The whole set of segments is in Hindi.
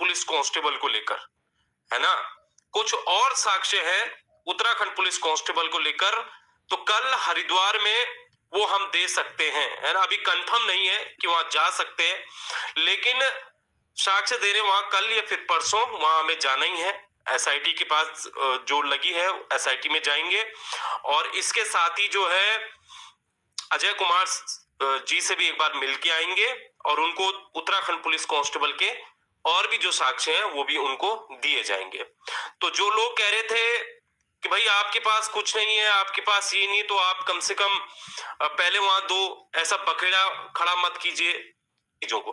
पुलिस कांस्टेबल को लेकर, है ना। कुछ और साक्ष्य है उत्तराखंड पुलिस कांस्टेबल को लेकर, तो कल हरिद्वार में वो हम दे सकते हैं, है ना। अभी कंफर्म नहीं है कि वहां जा सकते हैं, लेकिन साक्ष्य देने वहां कल या फिर परसों वहां हमें जाना ही है। एसआईटी के पास जो लगी है एसआईटी में जाएंगे, और इसके साथ ही जो है अजय कुमार जी से भी एक बार मिल के आएंगे, और उनको उत्तराखंड पुलिस कांस्टेबल के और भी जो साक्ष्य हैं वो भी उनको दिए जाएंगे। तो जो लोग कह रहे थे कि भाई आपके पास कुछ नहीं है, आपके पास ये नहीं, तो आप कम से कम पहले वहां दो, ऐसा बखेड़ा खड़ा मत कीजिए चीजों को।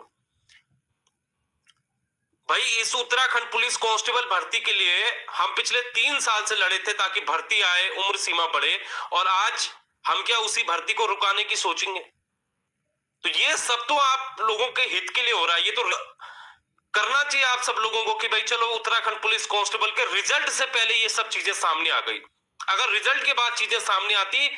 भाई इस उत्तराखंड पुलिस कांस्टेबल भर्ती के लिए हम पिछले 3 साल से लड़े थे ताकि भर्ती आए, उम्र सीमा बढ़े, और आज हम क्या उसी भर्ती को रुकाने की सोचेंगे? तो ये सब तो आप लोगों के हित के लिए हो रहा है। ये तो करना चाहिए आप सब लोगों को कि भाई चलो उत्तराखंड पुलिस कांस्टेबल के रिजल्ट से पहले ये सब चीजें सामने आ गई। अगर रिजल्ट के बाद चीजें सामने आती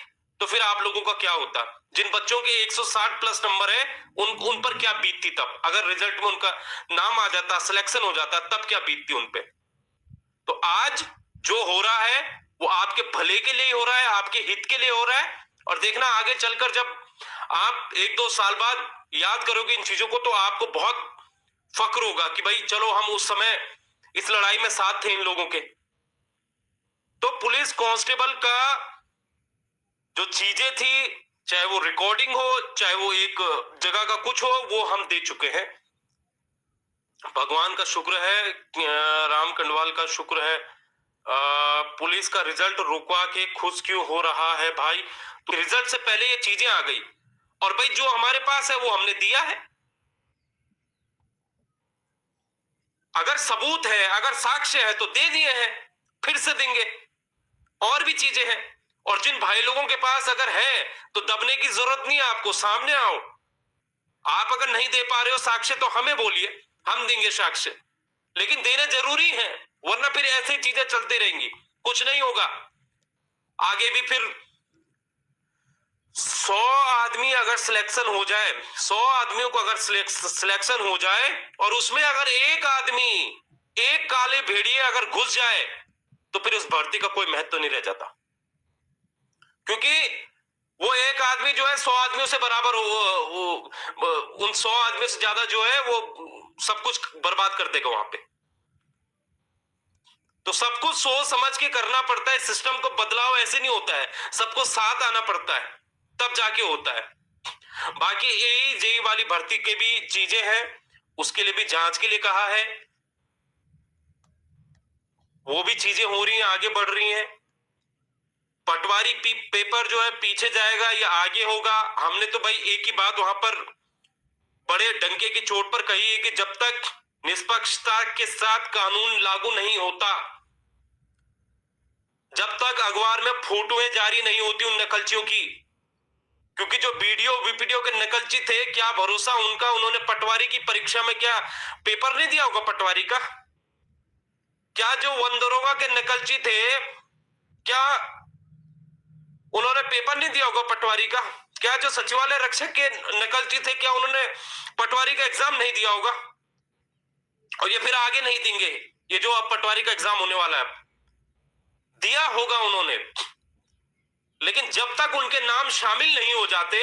तो फिर आप लोगों का क्या होता? जिन बच्चों के 160 प्लस नंबर है उन पर क्या बीतती तब? अगर रिजल्ट में उनका नाम आ जाता, सिलेक्शन हो जाता, तब क्या बीतती उन पे? तो आज जो हो रहा है वो आपके भले के लिए हो रहा है, आपके हित के लिए हो रहा है। और देखना आगे चलकर जब आप 1-2 साल बाद याद करोगे इन चीजों को, तो आपको बहुत फक्र होगा कि भाई चलो हम उस समय इस लड़ाई में साथ थे इन लोगों के। तो पुलिस कांस्टेबल का जो चीजें थी, चाहे वो रिकॉर्डिंग हो, चाहे वो एक जगह का कुछ हो, वो हम दे चुके हैं। भगवान का शुक्र है, राम कंडवाल का शुक्र है, पुलिस का रिजल्ट रुकवा के खुश क्यों हो रहा है भाई? तो रिजल्ट से पहले ये चीजें आ गई, और भाई जो हमारे पास है वो हमने दिया है। अगर सबूत है, अगर साक्ष्य है तो दे दिए हैं, फिर से देंगे। और भी चीजें हैं, और जिन भाई लोगों के पास अगर है तो दबने की जरूरत नहीं है, आपको सामने आओ। आप अगर नहीं दे पा रहे हो साक्ष्य तो हमें बोलिए, हम देंगे साक्ष्य, लेकिन देना जरूरी है, वरना फिर ऐसी चीजें चलती रहेंगी, कुछ नहीं होगा। आगे भी फिर 100 आदमी अगर सिलेक्शन हो जाए, 100 आदमियों को अगर सिलेक्शन हो जाए, और उसमें अगर एक आदमी, एक काले भेड़िए अगर घुस जाए, तो फिर उस भर्ती का कोई महत्व नहीं रह जाता। क्योंकि वो एक आदमी जो है 100 आदमियों से बराबर उन 100 आदमियों से ज्यादा जो है वो सब कुछ बर्बाद कर देगा वहां पे। तो सब कुछ सोच समझ के करना पड़ता है, सिस्टम को बदलाव ऐसे नहीं होता है, सबको साथ आना पड़ता है, तब जाके होता है। बाकी यही जेई वाली भर्ती के भी चीजें हैं, उसके लिए भी जांच के लिए कहा है, वो भी चीजें हो रही हैं, आगे बढ़ रही हैं। पटवारी पेपर जो है पीछे जाएगा या आगे होगा, हमने तो भाई एक ही बात वहां पर बड़े डंके की चोट पर कही है कि जब तक निष्पक्षता के साथ कानून लागू नहीं होता, जब तक अखबार में फोटोएं जारी नहीं होती उन नकलचियों की, क्योंकि जो वीडियो के नकलची थे, क्या भरोसा उनका, उन्होंने पटवारी की परीक्षा में क्या पेपर नहीं दिया होगा पटवारी का? क्या जो वनदरोगा के नकलची थे, क्या उन्होंने पेपर नहीं दिया होगा पटवारी का? क्या जो सचिवालय रक्षक के नकलची थे, क्या उन्होंने पटवारी का एग्जाम नहीं दिया होगा? और ये फिर आगे नहीं देंगे, ये जो अब पटवारी का एग्जाम होने वाला है, दिया होगा उन्होंने। लेकिन जब तक उनके नाम शामिल नहीं हो जाते,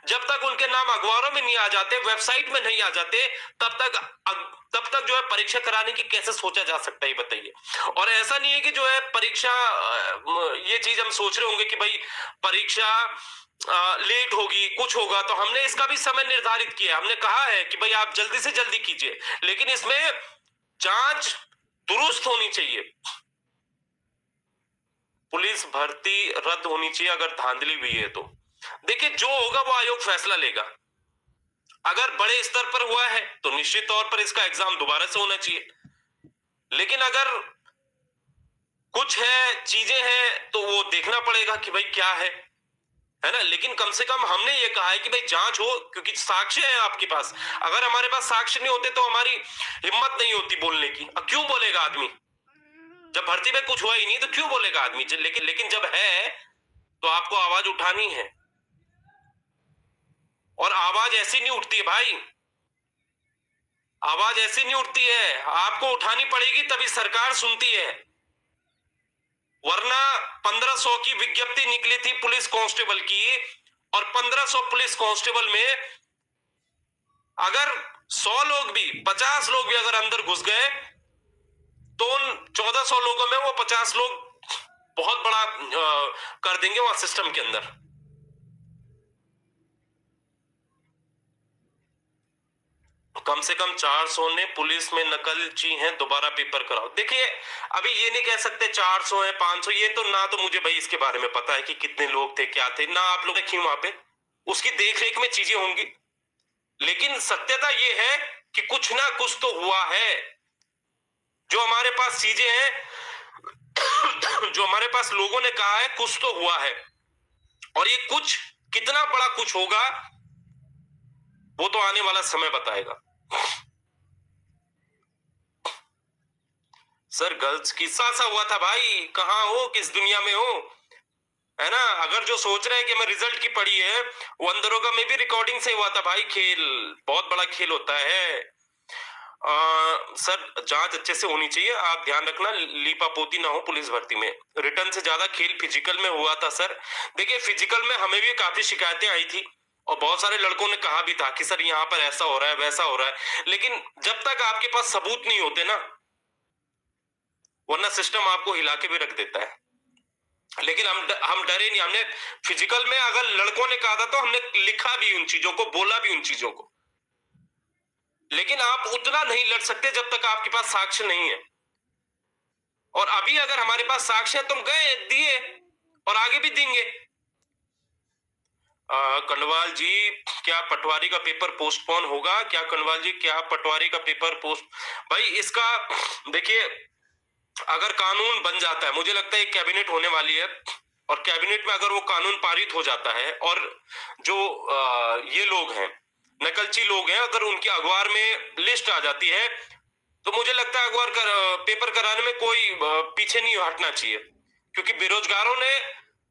जब तक उनके नाम अखबारों में नहीं आ जाते, वेबसाइट में नहीं आ जाते, तब तक जो है परीक्षा कराने की कैसे सोचा जा सकता है, बताइए। और ऐसा नहीं है कि जो है परीक्षा, ये चीज हम सोच रहे होंगे कि भाई परीक्षा लेट होगी, कुछ होगा, तो हमने इसका भी समय निर्धारित किया। हमने कहा है कि भाई आप जल्दी से जल्दी कीजिए, लेकिन इसमें जांच दुरुस्त होनी चाहिए। पुलिस भर्ती रद्द होनी चाहिए अगर धांधली हुई है तो। देखिए जो होगा वो आयोग फैसला लेगा। अगर बड़े स्तर पर हुआ है तो निश्चित तौर पर इसका एग्जाम दोबारा से होना चाहिए, लेकिन अगर कुछ है, चीजें हैं, तो वो देखना पड़ेगा कि भाई क्या है ना। लेकिन कम से कम हमने ये कहा है कि भाई जांच हो, क्योंकि साक्ष्य है आपके पास। अगर हमारे पास साक्ष्य नहीं होते तो हमारी हिम्मत नहीं होती बोलने की। अब क्यों बोलेगा आदमी? जब भर्ती में कुछ हुआ ही नहीं तो क्यों बोलेगा आदमी? लेकिन जब है तो आपको आवाज उठानी है, और आवाज ऐसी नहीं उठती है भाई। आवाज ऐसी नहीं उठती है, आपको उठानी पड़ेगी तभी सरकार सुनती है। वरना 1500 की विज्ञप्ति निकली थी पुलिस कांस्टेबल की, और 1500 पुलिस कांस्टेबल में अगर 100 लोग भी, 50 लोग भी अगर अंदर घुस गए तो उन 1400 लोगों में वो 50 लोग बहुत बड़ा कर देंगे वहां सिस्टम के अंदर। कम से कम 400 ने पुलिस में नकलची हैं, दोबारा पेपर कराओ। देखिए अभी ये नहीं कह सकते 400 है 500, ये तो ना, तो मुझे भाई इसके बारे में पता है कि कितने लोग थे क्या थे ना, आप लोग देखिए वहां पे उसकी देखरेख में चीजें होंगी, लेकिन सत्यता ये है कि कुछ ना कुछ तो हुआ है। जो हमारे पास चीजें हैं जो हमारे पास लोगों ने कहा है, कुछ तो हुआ है, और ये कुछ कितना बड़ा कुछ होगा वो तो आने वाला समय बताएगा। सर गर्ल्स की सा हुआ था भाई, कहां हो, किस दुनिया में हो, है ना। अगर जो सोच रहे हैं कि मैं रिजल्ट की पढ़ी है, वो अंदरोगा में भी रिकॉर्डिंग से हुआ था भाई। खेल बहुत बड़ा खेल होता है। सर जांच अच्छे से होनी चाहिए, आप ध्यान रखना लीपापोती ना हो पुलिस भर्ती में। रिटर्न से ज्यादा खेल फिजिकल में हुआ था सर। देखिए फिजिकल में हमें भी काफी शिकायतें आई थी, और बहुत सारे लड़कों ने कहा भी था कि सर यहाँ पर ऐसा हो रहा है वैसा हो रहा है, लेकिन जब तक आपके पास सबूत नहीं होते ना, वरना सिस्टम आपको हिला के भी रख देता है। लेकिन हम डरे नहीं, हमने फिजिकल में अगर लड़कों ने कहा था तो हमने लिखा भी उन चीजों को, बोला भी उन चीजों को। लेकिन आप उतना नहीं लड़ सकते जब तक आपके पास साक्ष्य नहीं है, और अभी अगर हमारे पास साक्ष्य है, तुम गए दिए और आगे भी देंगे। कंडवाल जी, क्या पटवारी का पेपर पोस्टपोन होगा? क्या कंडवाल जी, क्या पटवारी का पेपर पोस्ट, भाई इसका देखिए अगर कानून बन जाता है, मुझे लगता है एक कैबिनेट होने वाली है, और कैबिनेट में अगर वो कानून पारित हो जाता है, और जो ये लोग हैं नकलची लोग हैं, अगर उनकी अखबार में लिस्ट आ जाती है, तो मुझे लगता है अखबार पेपर कराने में कोई पीछे नहीं हटना चाहिए, क्योंकि बेरोजगारों ने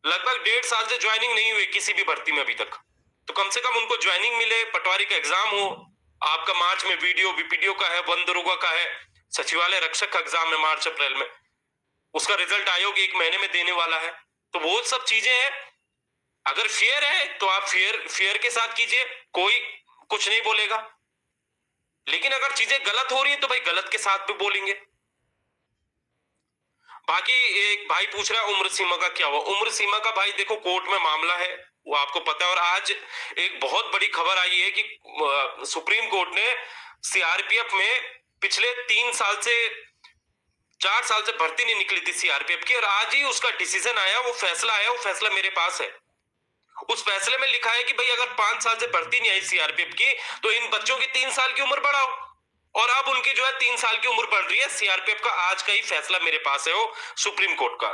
लगभग 1.5 साल से ज्वाइनिंग नहीं हुई किसी भी भर्ती में अभी तक, तो कम से कम उनको ज्वाइनिंग मिले, पटवारी का एग्जाम हो। आपका मार्च में वीडियो वीपीडीओ का है, वन दरोगा का है, सचिवालय रक्षक का एग्जाम है मार्च अप्रैल में, उसका रिजल्ट आयोग 1 महीने में देने वाला है। तो वो सब चीजें हैं, अगर फेयर है तो आप फेयर के साथ कीजिए, कोई कुछ नहीं बोलेगा, लेकिन अगर चीजें गलत हो रही है तो भाई गलत के साथ भी बोलेंगे। बाकी एक भाई पूछ रहा है उम्र सीमा का क्या हुआ। उम्र सीमा का भाई देखो कोर्ट में मामला है, वो आपको पता है, और आज एक बहुत बड़ी खबर आई है कि सुप्रीम कोर्ट ने सीआरपीएफ में पिछले 3 साल से 4 साल से भर्ती नहीं निकली थी सीआरपीएफ की, और आज ही उसका डिसीजन आया, वो फैसला आया, वो फैसला मेरे पास है। उस फैसले में लिखा है कि भाई अगर 5 साल से भर्ती नहीं आई सीआरपीएफ की, तो इन बच्चों की 3 साल की उम्र बढ़ाओ, और अब उनकी जो है 3 साल की उम्र बढ़ रही है। सीआरपीएफ का आज का ही फैसला मेरे पास है, वो सुप्रीम कोर्ट का।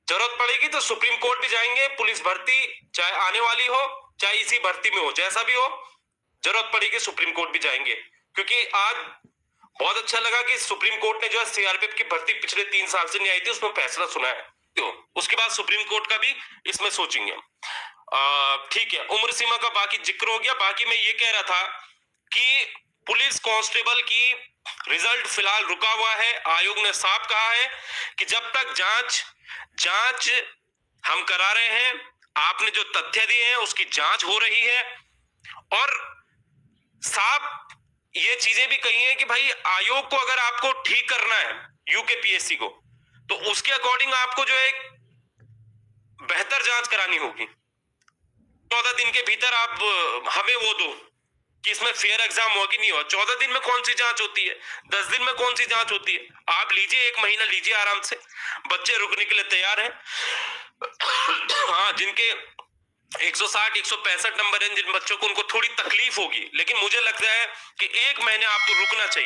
जरूरत पड़ेगी तो सुप्रीम कोर्ट भी जाएंगे, पुलिस भर्ती चाहे आने वाली हो चाहे इसी भर्ती में हो, जैसा भी हो, जरूरत पड़ेगी सुप्रीम कोर्ट भी जाएंगे, क्योंकि आज बहुत अच्छा लगा कि सुप्रीम कोर्ट ने जो है सीआरपीएफ की भर्ती पिछले 3 साल से नहीं आई थी, उसमें फैसला सुना है। तो उसके बाद सुप्रीम कोर्ट का भी इसमें सोचेंगे। ठीक है, उम्र सीमा का बाकी जिक्र हो गया। बाकी मैं ये कह रहा था कि पुलिस कांस्टेबल की रिजल्ट फिलहाल रुका हुआ है। आयोग ने साफ कहा है कि जब तक जांच हम करा रहे हैं, आपने जो तथ्य दिए हैं उसकी जांच हो रही है, और साफ ये चीजें भी कही है कि भाई आयोग को अगर आपको ठीक करना है यूकेपीएससी को, तो उसके अकॉर्डिंग आपको जो है बेहतर जांच करानी होगी। 14 दिन के भीतर आप हमें वो दो कि इसमें फेयर एग्जाम हुआ कि नहीं हुआ। 14 दिन में कौन सी जांच होती है, 10 दिन में कौन सी जांच होती है। आप लीजिए 1 महीना लीजिए आराम से, बच्चे रुकने के लिए तैयार हैं। हाँ, जिनके 160 165 नंबर हैं, जिन बच्चों को, उनको थोड़ी तकलीफ होगी, लेकिन मुझे लगता है कि 1 महीने आपको रुकना चाहिए।